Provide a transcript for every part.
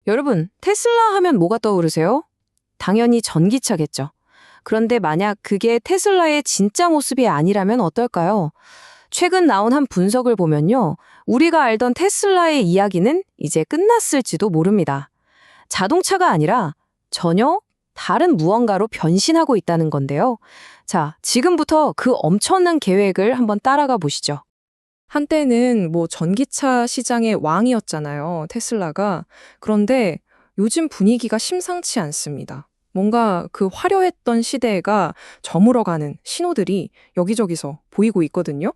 여러분, 테슬라 하면 뭐가 떠오르세요? 당연히 전기차겠죠. 그런데 만약 그게 테슬라의 진짜 모습이 아니라면 어떨까요? 최근 나온 한 분석을 보면요. 우리가 알던 테슬라의 이야기는 이제 끝났을지도 모릅니다. 자동차가 아니라 전혀 다른 무언가로 변신하고 있다는 건데요. 자, 지금부터 그 엄청난 계획을 한번 따라가 보시죠. 한때는 전기차 시장의 왕이었잖아요, 테슬라가. 그런데 요즘 분위기가 심상치 않습니다. 뭔가 그 화려했던 시대가 저물어가는 신호들이 여기저기서 보이고 있거든요.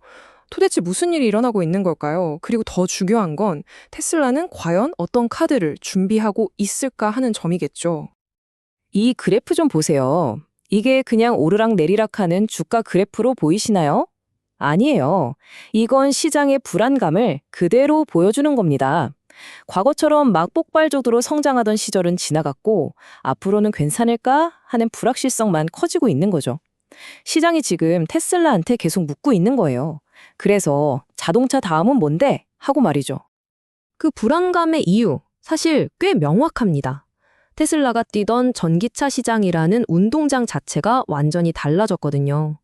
도대체 무슨 일이 일어나고 있는 걸까요? 그리고 더 중요한 건 테슬라는 과연 어떤 카드를 준비하고 있을까 하는 점이겠죠. 이 그래프 좀 보세요. 이게 그냥 오르락 내리락 하는 주가 그래프로 보이시나요? 아니에요. 이건 시장의 불안감을 그대로 보여주는 겁니다. 과거처럼 막 폭발적으로 성장하던 시절은 지나갔고 앞으로는 괜찮을까 하는 불확실성만 커지고 있는 거죠. 시장이 지금 테슬라한테 계속 묻고 있는 거예요. 그래서 자동차 다음은 뭔데? 하고 말이죠. 그 불안감의 이유, 사실 꽤 명확합니다. 테슬라가 뛰던 전기차 시장이라는 운동장 자체가 완전히 달라졌거든요.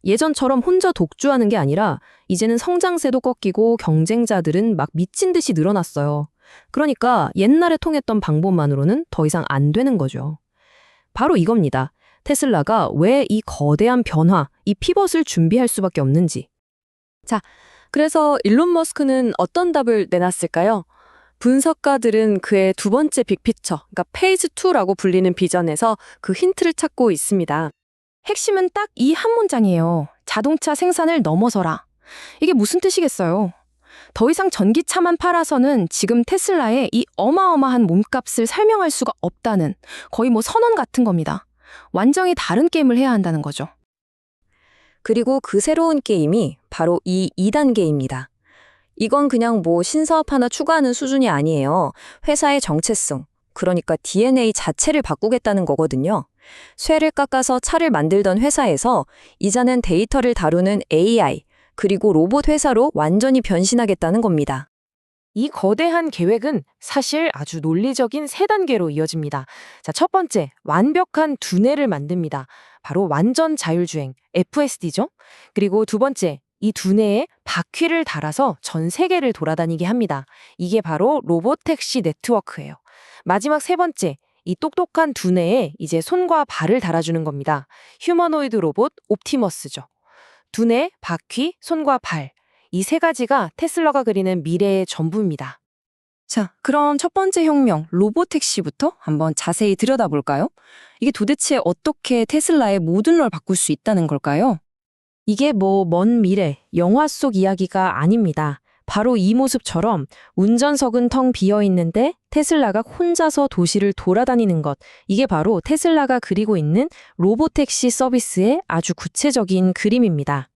예전처럼 혼자 독주하는 게 아니라 이제는 성장세도 꺾이고 경쟁자들은 막 미친 듯이 늘어났어요. 그러니까 옛날에 통했던 방법만으로는 더 이상 안 되는 거죠. 바로 이겁니다. 테슬라가 왜 이 거대한 변화, 이 피벗을 준비할 수밖에 없는지. 자, 그래서 일론 머스크는 어떤 답을 내놨을까요? 분석가들은 그의 두 번째 빅피처, 그러니까 페이즈 2라고 불리는 비전에서 그 힌트를 찾고 있습니다. 핵심은 딱 이 한 문장이에요. 자동차 생산을 넘어서라. 이게 무슨 뜻이겠어요? 더 이상 전기차만 팔아서는 지금 테슬라의 이 어마어마한 몸값을 설명할 수가 없다는 거의 선언 같은 겁니다. 완전히 다른 게임을 해야 한다는 거죠. 그리고 그 새로운 게임이 바로 이 2단계입니다. 이건 그냥 신사업 하나 추가하는 수준이 아니에요. 회사의 정체성, 그러니까 DNA 자체를 바꾸겠다는 거거든요. 쇠를 깎아서 차를 만들던 회사에서 이제는 데이터를 다루는 AI, 그리고 로봇 회사로 완전히 변신하겠다는 겁니다. 이 거대한 계획은 사실 아주 논리적인 세 단계로 이어집니다. 자, 첫 번째, 완벽한 두뇌를 만듭니다. 바로 완전 자율주행, FSD죠. 그리고 두 번째, 이 두뇌에 바퀴를 달아서 전 세계를 돌아다니게 합니다. 이게 바로 로봇택시 네트워크예요. 마지막 세 번째, 이 똑똑한 두뇌에 이제 손과 발을 달아주는 겁니다. 휴머노이드 로봇 옵티머스죠. 두뇌, 바퀴, 손과 발. 이 세 가지가 테슬라가 그리는 미래의 전부입니다. 자, 그럼 첫 번째 혁명, 로봇택시부터 한번 자세히 들여다볼까요? 이게 도대체 어떻게 테슬라의 모든 걸 바꿀 수 있다는 걸까요? 이게 먼 미래, 영화 속 이야기가 아닙니다. 바로 이 모습처럼 운전석은 텅 비어 있는데 테슬라가 혼자서 도시를 돌아다니는 것. 이게 바로 테슬라가 그리고 있는 로봇택시 서비스의 아주 구체적인 그림입니다.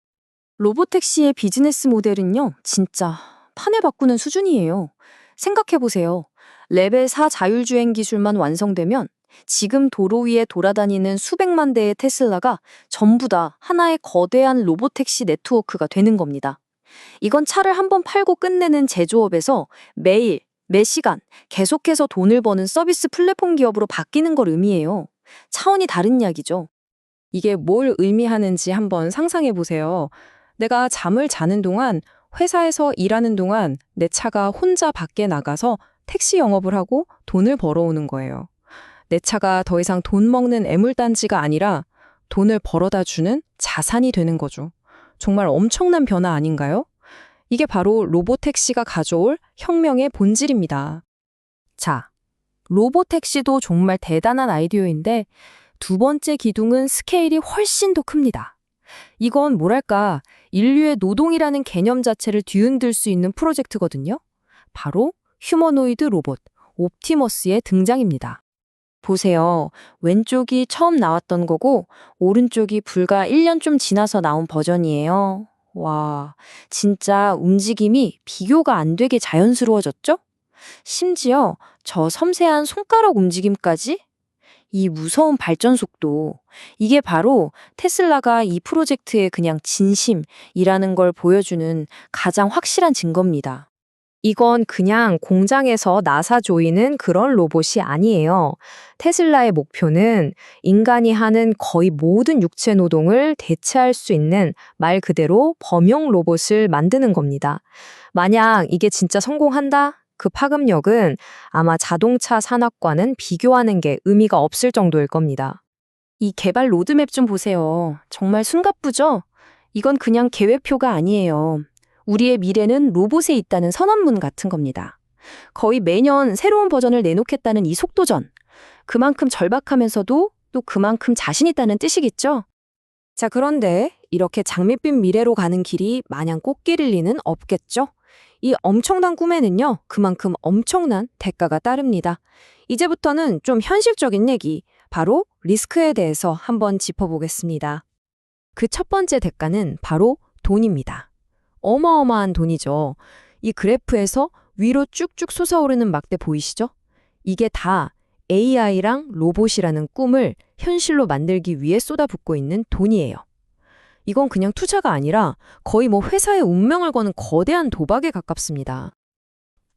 로봇택시의 비즈니스 모델은요, 진짜 판을 바꾸는 수준이에요. 생각해보세요. 레벨 4 자율주행 기술만 완성되면 지금 도로 위에 돌아다니는 수백만 대의 테슬라가 전부 다 하나의 거대한 로봇택시 네트워크가 되는 겁니다. 이건 차를 한번 팔고 끝내는 제조업에서 매일, 매 시간 계속해서 돈을 버는 서비스 플랫폼 기업으로 바뀌는 걸 의미해요. 차원이 다른 이야기죠. 이게 뭘 의미하는지 한번 상상해 보세요. 내가 잠을 자는 동안, 회사에서 일하는 동안 내 차가 혼자 밖에 나가서 택시 영업을 하고 돈을 벌어오는 거예요. 내 차가 더 이상 돈 먹는 애물단지가 아니라 돈을 벌어다 주는 자산이 되는 거죠. 정말 엄청난 변화 아닌가요? 이게 바로 로봇택시가 가져올 혁명의 본질입니다. 자, 로봇택시도 정말 대단한 아이디어인데 두 번째 기둥은 스케일이 훨씬 더 큽니다. 이건 뭐랄까, 인류의 노동이라는 개념 자체를 뒤흔들 수 있는 프로젝트거든요. 바로 휴머노이드 로봇, 옵티머스의 등장입니다. 보세요. 왼쪽이 처음 나왔던 거고 오른쪽이 불과 1년 좀 지나서 나온 버전이에요. 와, 진짜 움직임이 비교가 안 되게 자연스러워졌죠? 심지어 저 섬세한 손가락 움직임까지? 이 무서운 발전 속도. 이게 바로 테슬라가 이 프로젝트의 그냥 진심이라는 걸 보여주는 가장 확실한 증거입니다. 이건 그냥 공장에서 나사 조이는 그런 로봇이 아니에요. 테슬라의 목표는 인간이 하는 거의 모든 육체 노동을 대체할 수 있는 말 그대로 범용 로봇을 만드는 겁니다. 만약 이게 진짜 성공한다? 그 파급력은 아마 자동차 산업과는 비교하는 게 의미가 없을 정도일 겁니다. 이 개발 로드맵 좀 보세요. 정말 숨가쁘죠? 이건 그냥 계획표가 아니에요. 우리의 미래는 로봇에 있다는 선언문 같은 겁니다. 거의 매년 새로운 버전을 내놓겠다는 이 속도전. 그만큼 절박하면서도 또 그만큼 자신 있다는 뜻이겠죠? 자, 그런데 이렇게 장밋빛 미래로 가는 길이 마냥 꽃길일 리는 없겠죠? 이 엄청난 꿈에는요, 그만큼 엄청난 대가가 따릅니다. 이제부터는 좀 현실적인 얘기, 바로 리스크에 대해서 한번 짚어보겠습니다. 그 첫 번째 대가는 바로 돈입니다. 어마어마한 돈이죠. 이 그래프에서 위로 쭉쭉 솟아오르는 막대 보이시죠? 이게 다 AI랑 로봇이라는 꿈을 현실로 만들기 위해 쏟아붓고 있는 돈이에요. 이건 그냥 투자가 아니라 거의 뭐 회사의 운명을 거는 거대한 도박에 가깝습니다.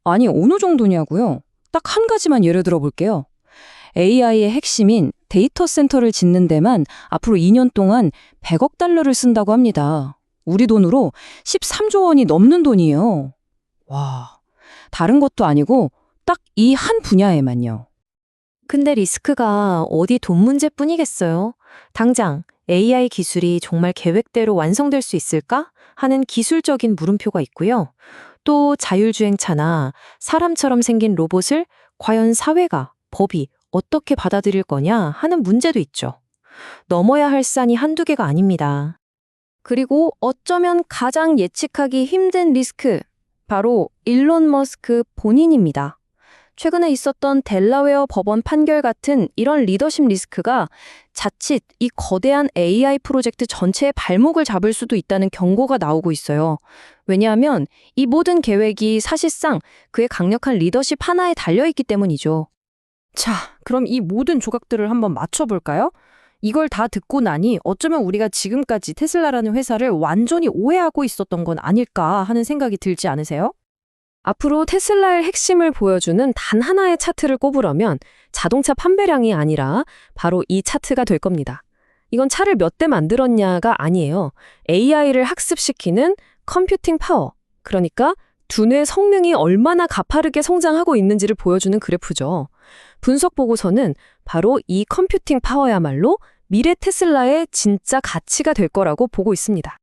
아니, 어느 정도냐고요? 딱 한 가지만 예를 들어 볼게요. AI의 핵심인 데이터 센터를 짓는 데만 앞으로 2년 동안 100억 달러를 쓴다고 합니다. 우리 돈으로 13조 원이 넘는 돈이에요. 와, 다른 것도 아니고 딱 이 한 분야에만요. 근데 리스크가 어디 돈 문제뿐이겠어요? 당장 AI 기술이 정말 계획대로 완성될 수 있을까 하는 기술적인 물음표가 있고요. 또 자율주행차나 사람처럼 생긴 로봇을 과연 사회가, 법이 어떻게 받아들일 거냐 하는 문제도 있죠. 넘어야 할 산이 한두 개가 아닙니다. 그리고 어쩌면 가장 예측하기 힘든 리스크, 바로 일론 머스크 본인입니다. 최근에 있었던 델라웨어 법원 판결 같은 이런 리더십 리스크가 자칫 이 거대한 AI 프로젝트 전체의 발목을 잡을 수도 있다는 경고가 나오고 있어요. 왜냐하면 이 모든 계획이 사실상 그의 강력한 리더십 하나에 달려있기 때문이죠. 자, 그럼 이 모든 조각들을 한번 맞춰볼까요? 이걸 다 듣고 나니 어쩌면 우리가 지금까지 테슬라라는 회사를 완전히 오해하고 있었던 건 아닐까 하는 생각이 들지 않으세요? 앞으로 테슬라의 핵심을 보여주는 단 하나의 차트를 꼽으려면 자동차 판매량이 아니라 바로 이 차트가 될 겁니다. 이건 차를 몇 대 만들었냐가 아니에요. AI를 학습시키는 컴퓨팅 파워, 그러니까 두뇌 성능이 얼마나 가파르게 성장하고 있는지를 보여주는 그래프죠. 분석 보고서는 바로 이 컴퓨팅 파워야말로 미래 테슬라의 진짜 가치가 될 거라고 보고 있습니다.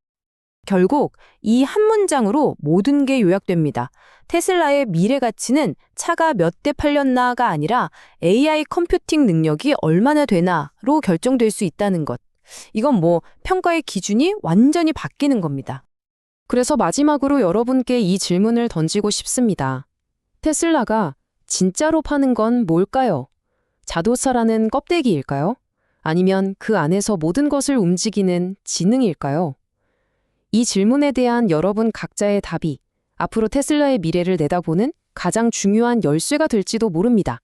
결국 이 한 문장으로 모든 게 요약됩니다. 테슬라의 미래 가치는 차가 몇 대 팔렸나가 아니라 AI 컴퓨팅 능력이 얼마나 되나로 결정될 수 있다는 것. 이건 뭐 평가의 기준이 완전히 바뀌는 겁니다. 그래서 마지막으로 여러분께 이 질문을 던지고 싶습니다. 테슬라가 진짜로 파는 건 뭘까요? 자동차라는 껍데기일까요? 아니면 그 안에서 모든 것을 움직이는 지능일까요? 이 질문에 대한 여러분 각자의 답이 앞으로 테슬라의 미래를 내다보는 가장 중요한 열쇠가 될지도 모릅니다.